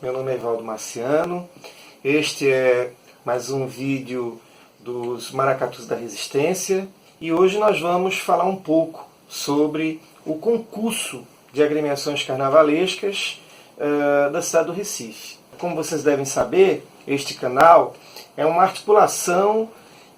Meu nome é Evaldo Marciano. Este é mais um vídeo dos Maracatus da Resistência e hoje nós vamos falar um pouco sobre o concurso de agremiações carnavalescas da cidade do Recife. Como vocês devem saber, este canal é uma articulação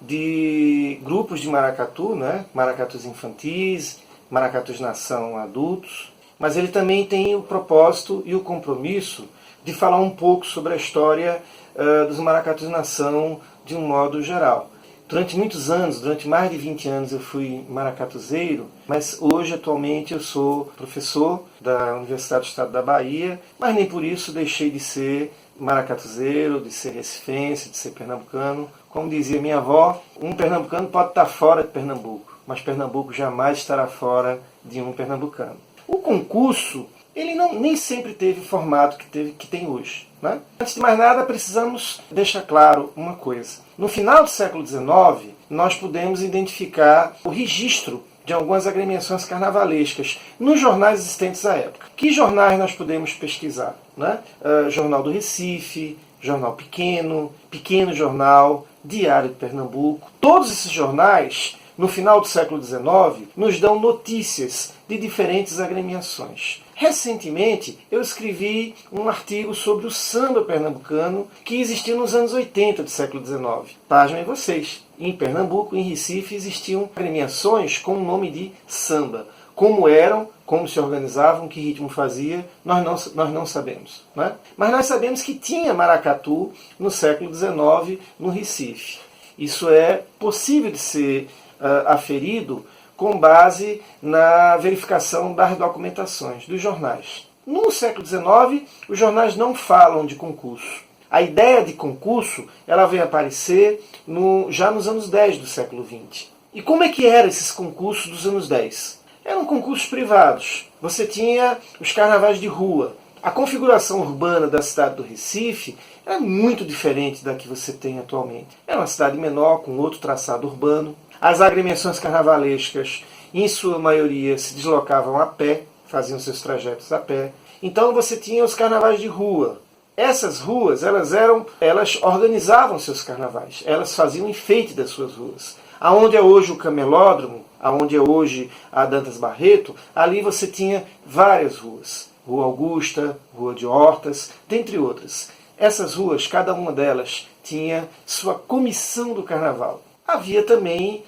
de grupos de maracatu, né? Maracatus infantis, Maracatus nação adultos, mas ele também tem o propósito e o compromisso de falar um pouco sobre a história dos Maracatus nação de um modo geral. Durante muitos anos, durante mais de 20 anos, eu fui maracatuzeiro, mas hoje, atualmente, eu sou professor da Universidade do Estado da Bahia, mas nem por isso deixei de ser maracatuzeiro, de ser recifense, de ser pernambucano. Como dizia minha avó, um pernambucano pode estar fora de Pernambuco, mas Pernambuco jamais estará fora de um pernambucano. O concurso, ele nem sempre teve o formato que tem hoje, né? Antes de mais nada, precisamos deixar claro uma coisa. No final do século XIX, nós pudemos identificar o registro de algumas agremiações carnavalescas nos jornais existentes à época. Que jornais nós podemos pesquisar? Né? Jornal do Recife, Jornal Pequeno, Pequeno Jornal, Diário de Pernambuco. Todos esses jornais, no final do século XIX, nos dão notícias de diferentes agremiações. Recentemente, eu escrevi um artigo sobre o samba pernambucano que existiu nos anos 80 do século XIX. Pasmem vocês, em Pernambuco, em Recife, existiam agremiações com o nome de samba. Como eram, como se organizavam, que ritmo fazia, nós não sabemos. Né? Mas nós sabemos que tinha maracatu no século XIX no Recife. Isso é possível de ser aferido com base na verificação das documentações dos jornais. No século XIX, os jornais não falam de concurso. A ideia de concurso ela veio aparecer já nos anos 10 do século XX. E como é que eram esses concursos dos anos 10? Eram concursos privados. Você tinha os carnavais de rua. A configuração urbana da cidade do Recife era muito diferente da que você tem atualmente. Era uma cidade menor, com outro traçado urbano. As agremiações carnavalescas, em sua maioria, se deslocavam a pé, faziam seus trajetos a pé. Então você tinha os carnavais de rua. Essas ruas, elas organizavam seus carnavais, elas faziam enfeite das suas ruas. Aonde é hoje o Camelódromo, aonde é hoje a Dantas Barreto, ali você tinha várias ruas. Rua Augusta, Rua de Hortas, dentre outras. Essas ruas, cada uma delas, tinha sua comissão do carnaval. Havia também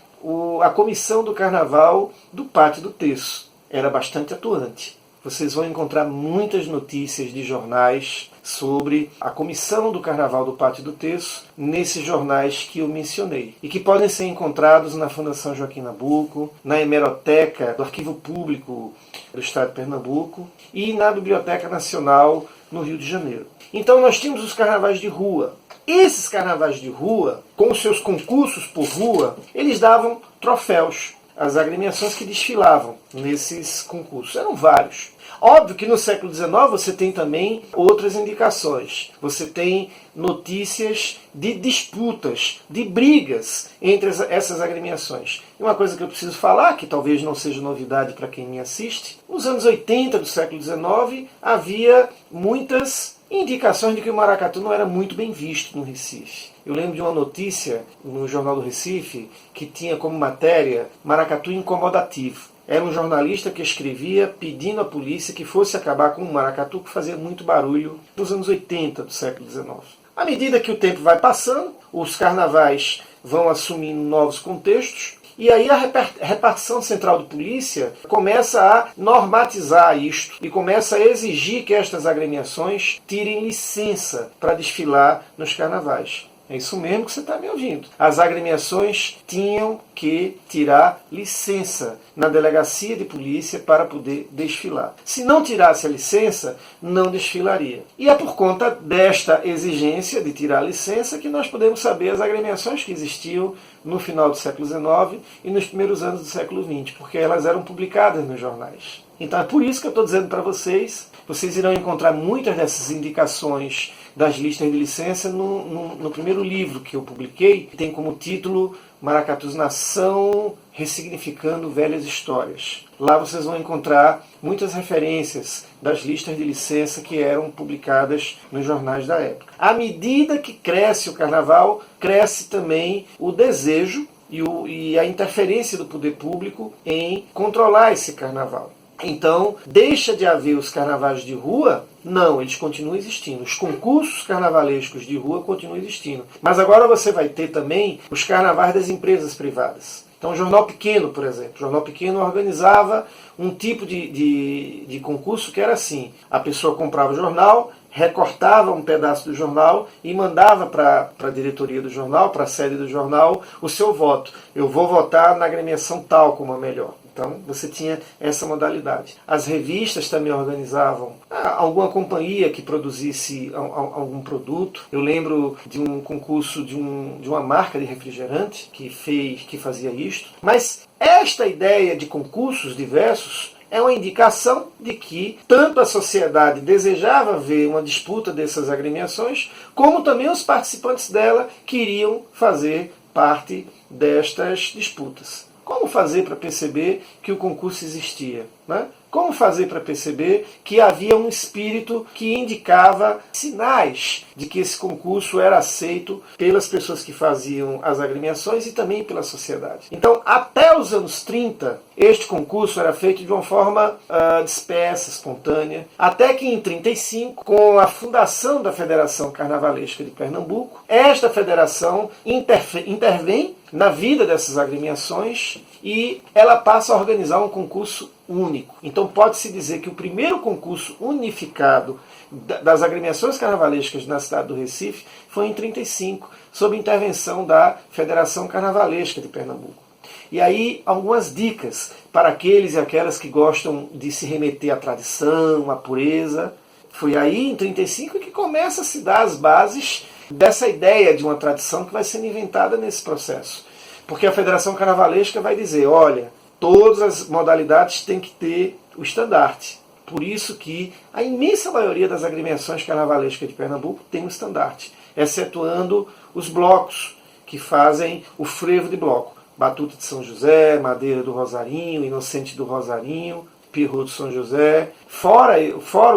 a comissão do carnaval do Pátio do Terço. Era bastante atuante. Vocês vão encontrar muitas notícias de jornais sobre a comissão do Carnaval do Pátio do Terço nesses jornais que eu mencionei e que podem ser encontrados na Fundação Joaquim Nabuco, na Hemeroteca do Arquivo Público do Estado de Pernambuco e na Biblioteca Nacional no Rio de Janeiro. Então nós tínhamos os carnavais de rua. Esses carnavais de rua, com os seus concursos por rua, eles davam troféus às agremiações que desfilavam nesses concursos. Eram vários. Óbvio que no século XIX você tem também outras indicações. Você tem notícias de disputas, de brigas entre essas agremiações. E uma coisa que eu preciso falar, que talvez não seja novidade para quem me assiste, nos anos 80 do século XIX havia muitas indicações de que o maracatu não era muito bem visto no Recife. Eu lembro de uma notícia no Jornal do Recife que tinha como matéria maracatu incomodativo. Era um jornalista que escrevia pedindo à polícia que fosse acabar com um maracatu que fazia muito barulho nos anos 80 do século XIX. À medida que o tempo vai passando, os carnavais vão assumindo novos contextos, e aí a repartição central de polícia começa a normatizar isto e começa a exigir que estas agremiações tirem licença para desfilar nos carnavais. É isso mesmo que você está me ouvindo. As agremiações tinham que tirar licença na delegacia de polícia para poder desfilar. Se não tirasse a licença, não desfilaria. E é por conta desta exigência de tirar a licença que nós podemos saber as agremiações que existiam no final do século XIX e nos primeiros anos do século XX, porque elas eram publicadas nos jornais. Então é por isso que eu estou dizendo para vocês, vocês irão encontrar muitas dessas indicações das listas de licença no primeiro livro que eu publiquei, que tem como título Maracatus Nação Ressignificando Velhas Histórias. Lá vocês vão encontrar muitas referências das listas de licença que eram publicadas nos jornais da época. À medida que cresce o carnaval, cresce também o desejo e a interferência do poder público em controlar esse carnaval. Então, deixa de haver os carnavais de rua? Não, eles continuam existindo. Os concursos carnavalescos de rua continuam existindo. Mas agora você vai ter também os carnavais das empresas privadas. Então, o Jornal Pequeno, por exemplo. O Jornal Pequeno organizava um tipo de concurso que era assim. A pessoa comprava o jornal, recortava um pedaço do jornal e mandava para a diretoria do jornal, para a sede do jornal, o seu voto. Eu vou votar na agremiação tal como a melhor. Então, você tinha essa modalidade. As revistas também organizavam alguma companhia que produzisse algum produto. Eu lembro de um concurso de uma marca de refrigerante que fazia isto. Mas esta ideia de concursos diversos é uma indicação de que tanto a sociedade desejava ver uma disputa dessas agremiações, como também os participantes dela queriam fazer parte destas disputas. Como fazer para perceber que o concurso existia, né? Como fazer para perceber que havia um espírito que indicava sinais de que esse concurso era aceito pelas pessoas que faziam as agremiações e também pela sociedade. Então, até os anos 30, este concurso era feito de uma forma dispersa, espontânea, até que em 35, com a fundação da Federação Carnavalesca de Pernambuco, esta federação intervém na vida dessas agremiações e ela passa a organizar um concurso único. Então pode-se dizer que o primeiro concurso unificado das agremiações carnavalescas na cidade do Recife foi em 35, sob intervenção da Federação Carnavalesca de Pernambuco. E aí algumas dicas para aqueles e aquelas que gostam de se remeter à tradição, à pureza. Foi aí em 35 que começa a se dar as bases dessa ideia de uma tradição que vai sendo inventada nesse processo. Porque a Federação Carnavalesca vai dizer, olha, todas as modalidades têm que ter o estandarte. Por isso que a imensa maioria das agremiações carnavalescas de Pernambuco tem um estandarte, excetuando os blocos, que fazem o frevo de bloco. Batuta de São José, Madeira do Rosarinho, Inocente do Rosarinho, Pirro de São José. Fora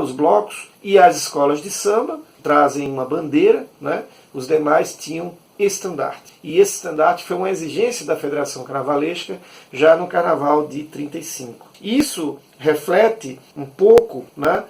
os blocos e as escolas de samba, trazem uma bandeira, né? Os demais tinham estandarte. E esse estandarte foi uma exigência da Federação Carnavalesca já no Carnaval de 35. Isso reflete um pouco, né,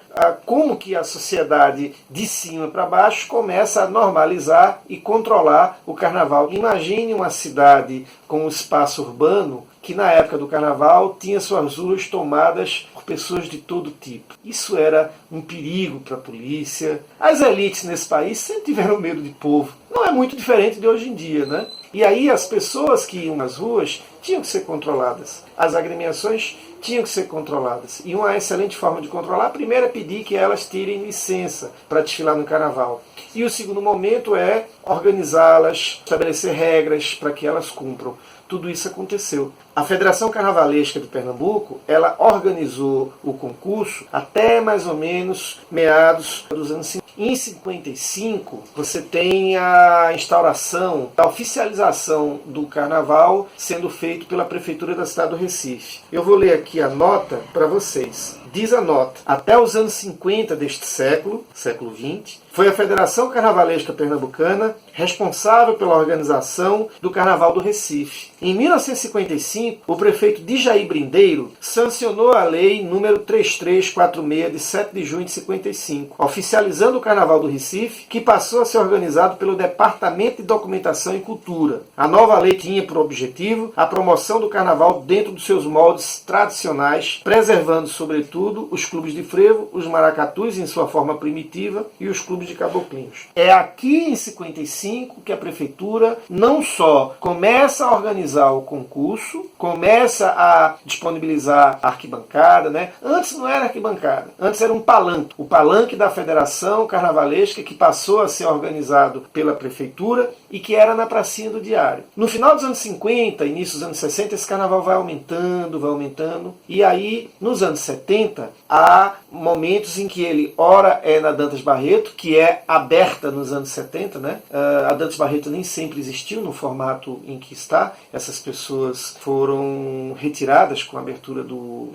como que a sociedade de cima para baixo começa a normalizar e controlar o Carnaval. Imagine uma cidade com um espaço urbano que na época do Carnaval tinha suas ruas tomadas por pessoas de todo tipo. Isso era um perigo para a polícia. As elites nesse país sempre tiveram medo de povo. Não é muito diferente de hoje em dia, né? E aí as pessoas que iam nas ruas tinham que ser controladas. As agremiações tinham que ser controladas. E uma excelente forma de controlar, primeiro é pedir que elas tirem licença para desfilar no Carnaval. E o segundo momento é organizá-las, estabelecer regras para que elas cumpram. Tudo isso aconteceu. A Federação Carnavalesca de Pernambuco, ela organizou o concurso até mais ou menos meados dos anos 50. Em 55, você tem a instauração, a oficialização do Carnaval sendo feito pela Prefeitura da cidade do Recife. Eu vou ler aqui a nota para vocês. Diz a nota, até os anos 50 deste século XX, foi a Federação Carnavalesca Pernambucana responsável pela organização do Carnaval do Recife. Em 1955, o prefeito Dijaí Brindeiro sancionou a lei número 3346 de 7 de junho de 55, oficializando o Carnaval do Recife, que passou a ser organizado pelo Departamento de Documentação e Cultura. A nova lei tinha por objetivo a promoção do Carnaval dentro dos seus moldes tradicionais, preservando, sobretudo, os clubes de frevo, os maracatus em sua forma primitiva e os clubes de caboclinhos. É aqui em 55 que a prefeitura não só começa a organizar o concurso, começa a disponibilizar a arquibancada, né? Antes não era arquibancada, antes era um palanque. O palanque da Federação Carnavalesca, que passou a ser organizado pela prefeitura e que era na pracinha do do diário. No final dos anos 50, início dos anos 60, esse carnaval vai aumentando, e aí, nos anos 70, há momentos em que ele, ora é na Dantas Barreto, que é aberta nos anos 70, né? A Dantas Barreto nem sempre existiu no formato em que está, essas pessoas foram retiradas com a abertura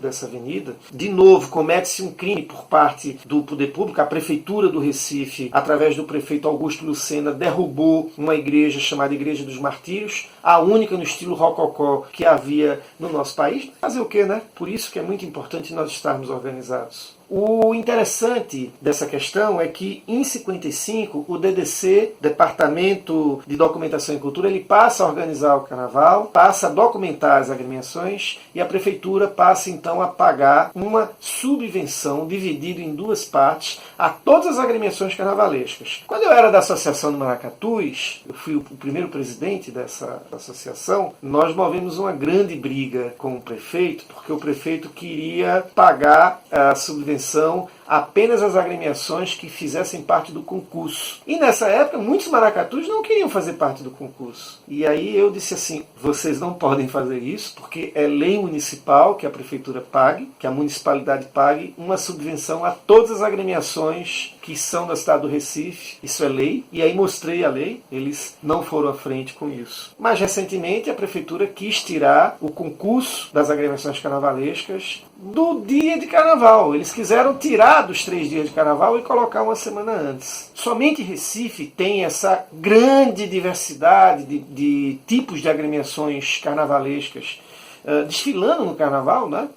dessa avenida. De novo, comete-se um crime por parte do poder público. A Prefeitura do Recife, através do prefeito Augusto Lucena, derrubou uma igreja chamada Igreja dos Martírios, a única no estilo rococó que havia no nosso país. Fazer o quê, né? Por isso que é muito importante nós estarmos organizados. O interessante dessa questão é que, em 55, o DDC, Departamento de Documentação e Cultura, ele passa a organizar o carnaval, passa a documentar as agremiações e a prefeitura passa, então, a pagar uma subvenção dividida em duas partes a todas as agremiações carnavalescas. Quando eu era da Associação do Maracatus, eu fui o primeiro presidente dessa associação, nós movemos uma grande briga com o prefeito, porque o prefeito queria pagar a subvenção apenas as agremiações que fizessem parte do concurso. E nessa época, muitos maracatus não queriam fazer parte do concurso. E aí eu disse assim, vocês não podem fazer isso, porque é lei municipal que a prefeitura pague, que a municipalidade pague uma subvenção a todas as agremiações que são da cidade do Recife. Isso é lei. E aí mostrei a lei, eles não foram à frente com isso. Mas recentemente a prefeitura quis tirar o concurso das agremiações carnavalescas do dia de carnaval. Eles quiseram tirar dos 3 dias de carnaval e colocar uma semana antes. Somente Recife tem essa grande diversidade de tipos de agremiações carnavalescas desfilando no carnaval, né?